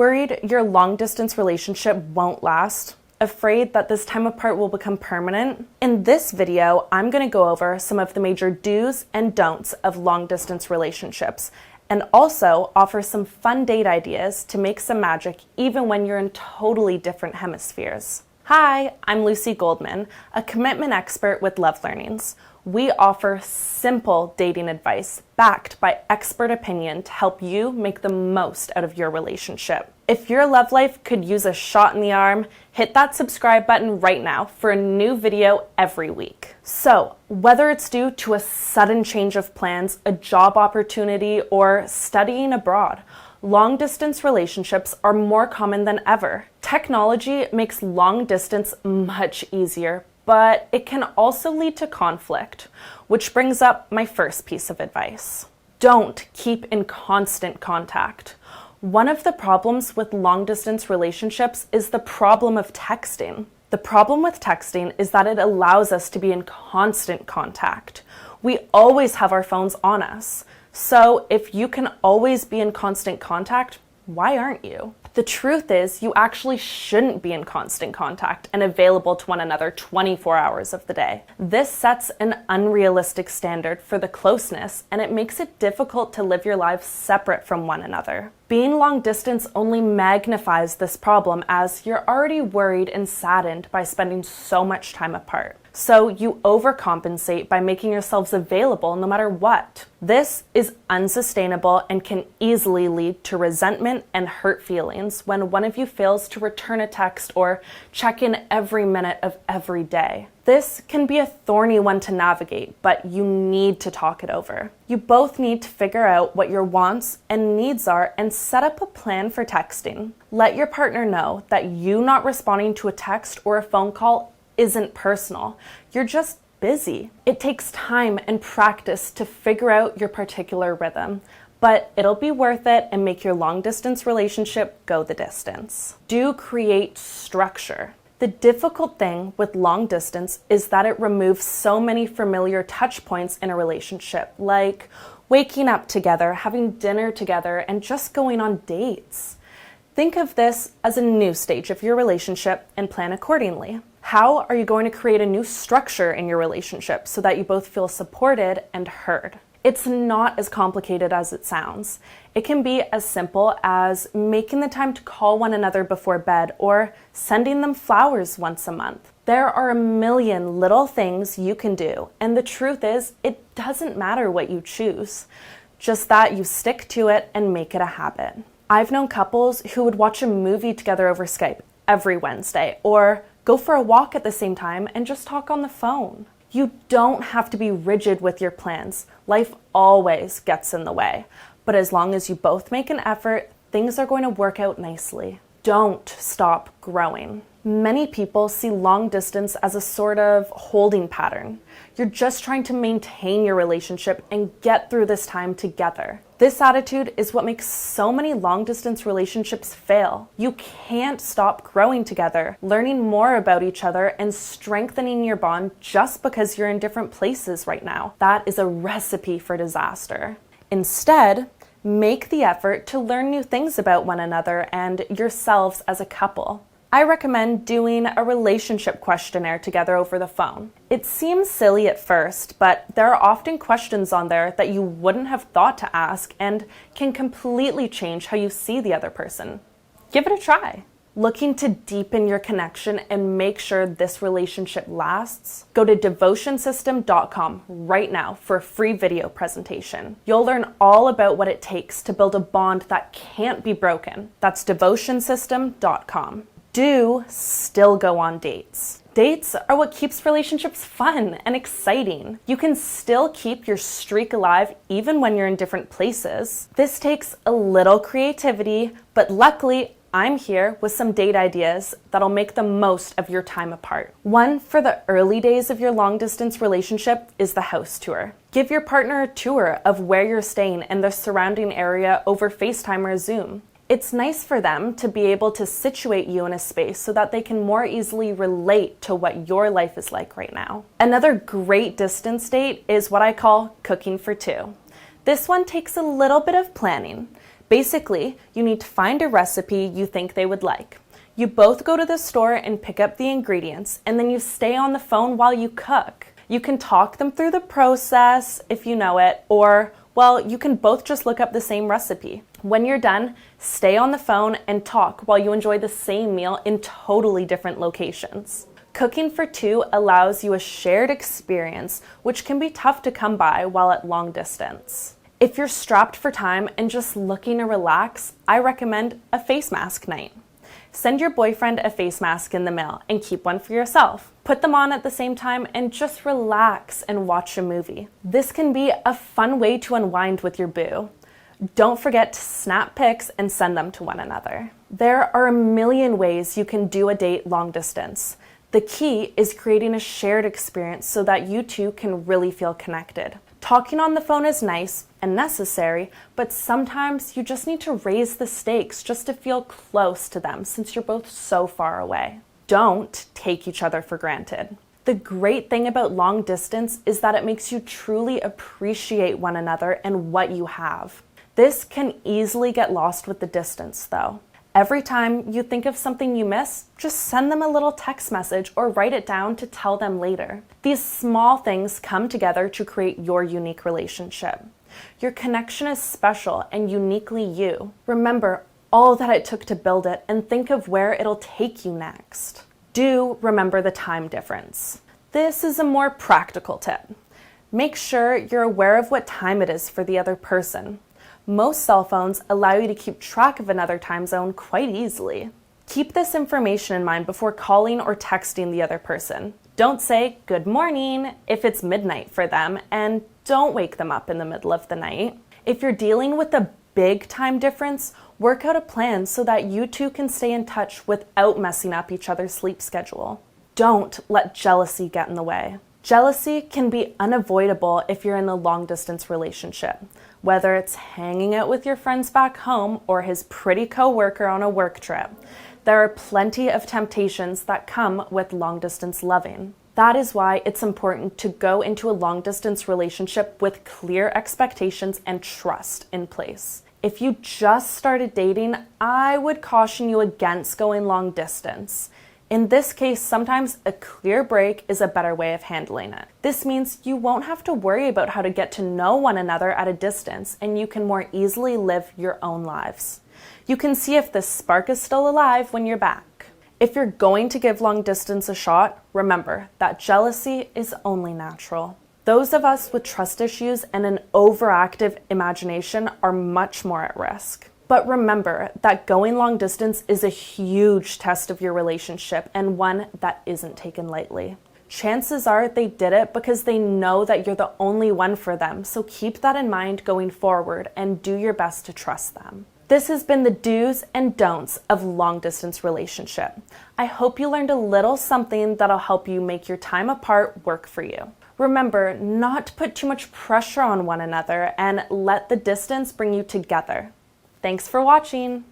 Worried your long-distance relationship won't last? Afraid that this time apart will become permanent? In this video, I'm going to go over some of the major do's and don'ts of long-distance relationships, and also offer some fun date ideas to make some magic even when you're in totally different hemispheres. Hi, I'm Lucy Goldman, a commitment expert with LoveLearnings. We offer simple dating advice backed by expert opinion to help you make the most out of your relationship. If your love life could use a shot in the arm, hit that subscribe button right now for a new video every week. So, whether it's due to a sudden change of plans, a job opportunity, or studying abroad, long-distance relationships are more common than ever. Technology makes long distance much easier, but it can also lead to conflict, which brings up my first piece of advice. Don't keep in constant contact. One of the problems with long-distance relationships is the problem of texting. The problem with texting is that it allows us to be in constant contact. We always have our phones on us. So if you can always be in constant contact, why aren't you? The truth is, you actually shouldn't be in constant contact and available to one another 24 hours of the day. This sets an unrealistic standard for the closeness, and it makes it difficult to live your lives separate from one another. Being long distance only magnifies this problem, as you're already worried and saddened by spending so much time apart. So you overcompensate by making yourselves available no matter what. This is unsustainable and can easily lead to resentment and hurt feelings when one of you fails to return a text or check in every minute of every day. This can be a thorny one to navigate, but you need to talk it over. You both need to figure out what your wants and needs are and set up a plan for texting. Let your partner know that you not responding to a text or a phone call isn't personal. You're just busy. It takes time and practice to figure out your particular rhythm, but it'll be worth it and make your long-distance relationship go the distance. Do create structure. The difficult thing with long distance is that it removes so many familiar touch points in a relationship, like waking up together, having dinner together, and just going on dates. Think of this as a new stage of your relationship and plan accordingly. How are you going to create a new structure in your relationship so that you both feel supported and heard? It's not as complicated as it sounds. It can be as simple as making the time to call one another before bed or sending them flowers once a month. There are a million little things you can do, and the truth is, it doesn't matter what you choose, just that you stick to it and make it a habit. I've known couples who would watch a movie together over Skype every Wednesday, or go for a walk at the same time and just talk on the phone. You don't have to be rigid with your plans. Life always gets in the way. But as long as you both make an effort, things are going to work out nicely. Don't stop growing. Many people see long distance as a sort of holding pattern. You're just trying to maintain your relationship and get through this time together. This attitude is what makes so many long-distance relationships fail. You can't stop growing together, learning more about each other, and strengthening your bond just because you're in different places right now. That is a recipe for disaster. Instead, make the effort to learn new things about one another and yourselves as a couple. I recommend doing a relationship questionnaire together over the phone. It seems silly at first, but there are often questions on there that you wouldn't have thought to ask and can completely change how you see the other person. Give it a try. Looking to deepen your connection and make sure this relationship lasts? Go to devotioonsystem.com right now for a free video presentation. You'll learn all about what it takes to build a bond that can't be broken. That's devotioonsystem.com. Do still go on dates. Dates are what keeps relationships fun and exciting. You can still keep your streak alive even when you're in different places. This takes a little creativity, but luckily I'm here with some date ideas that'll make the most of your time apart. One for the early days of your long-distance relationship is the house tour. Give your partner a tour of where you're staying and the surrounding area over FaceTime or Zoom. It's nice for them to be able to situate you in a space so that they can more easily relate to what your life is like right now. Another great distance date is what I call cooking for two. This one takes a little bit of planning. Basically, you need to find a recipe you think they would like. You both go to the store and pick up the ingredients, and then you stay on the phone while you cook. You can talk them through the process if you know it, or, well, you can both just look up the same recipe. When you're done, stay on the phone and talk while you enjoy the same meal in totally different locations. Cooking for two allows you a shared experience, which can be tough to come by while at long distance. If you're strapped for time and just looking to relax, I recommend a face mask night. Send your boyfriend a face mask in the mail and keep one for yourself. Put them on at the same time and just relax and watch a movie. This can be a fun way to unwind with your boo. Don't forget to snap pics and send them to one another. There are a million ways you can do a date long distance. The key is creating a shared experience so that you two can really feel connected. Talking on the phone is nice and necessary, but sometimes you just need to raise the stakes just to feel close to them since you're both so far away. Don't take each other for granted. The great thing about long distance is that it makes you truly appreciate one another and what you have. This can easily get lost with the distance, though. Every time you think of something you miss, just send them a little text message or write it down to tell them later. These small things come together to create your unique relationship. Your connection is special and uniquely you. Remember all that it took to build it and think of where it'll take you next. Do remember the time difference. This is a more practical tip. Make sure you're aware of what time it is for the other person. Most cell phones allow you to keep track of another time zone quite easily. Keep this information in mind before calling or texting the other person. Don't say good morning if it's midnight for them, and don't wake them up in the middle of the night. If you're dealing with a big time difference, work out a plan so that you two can stay in touch without messing up each other's sleep schedule. Don't let jealousy get in the way. Jealousy can be unavoidable if you're in a long-distance relationship, whether it's hanging out with your friends back home or his pretty coworker on a work trip. There are plenty of temptations that come with long-distance loving. That is why it's important to go into a long-distance relationship with clear expectations and trust in place. If you just started dating, I would caution you against going long distance. In this case, sometimes a clear break is a better way of handling it. This means you won't have to worry about how to get to know one another at a distance, and you can more easily live your own lives. You can see if the spark is still alive when you're back. If you're going to give long distance a shot, remember that jealousy is only natural. Those of us with trust issues and an overactive imagination are much more at risk. But remember that going long distance is a huge test of your relationship and one that isn't taken lightly. Chances are they did it because they know that you're the only one for them, so keep that in mind going forward and do your best to trust them. This has been the do's and don'ts of long distance relationship. I hope you learned a little something that'll help you make your time apart work for you. Remember not to put too much pressure on one another and let the distance bring you together. Thanks for watching.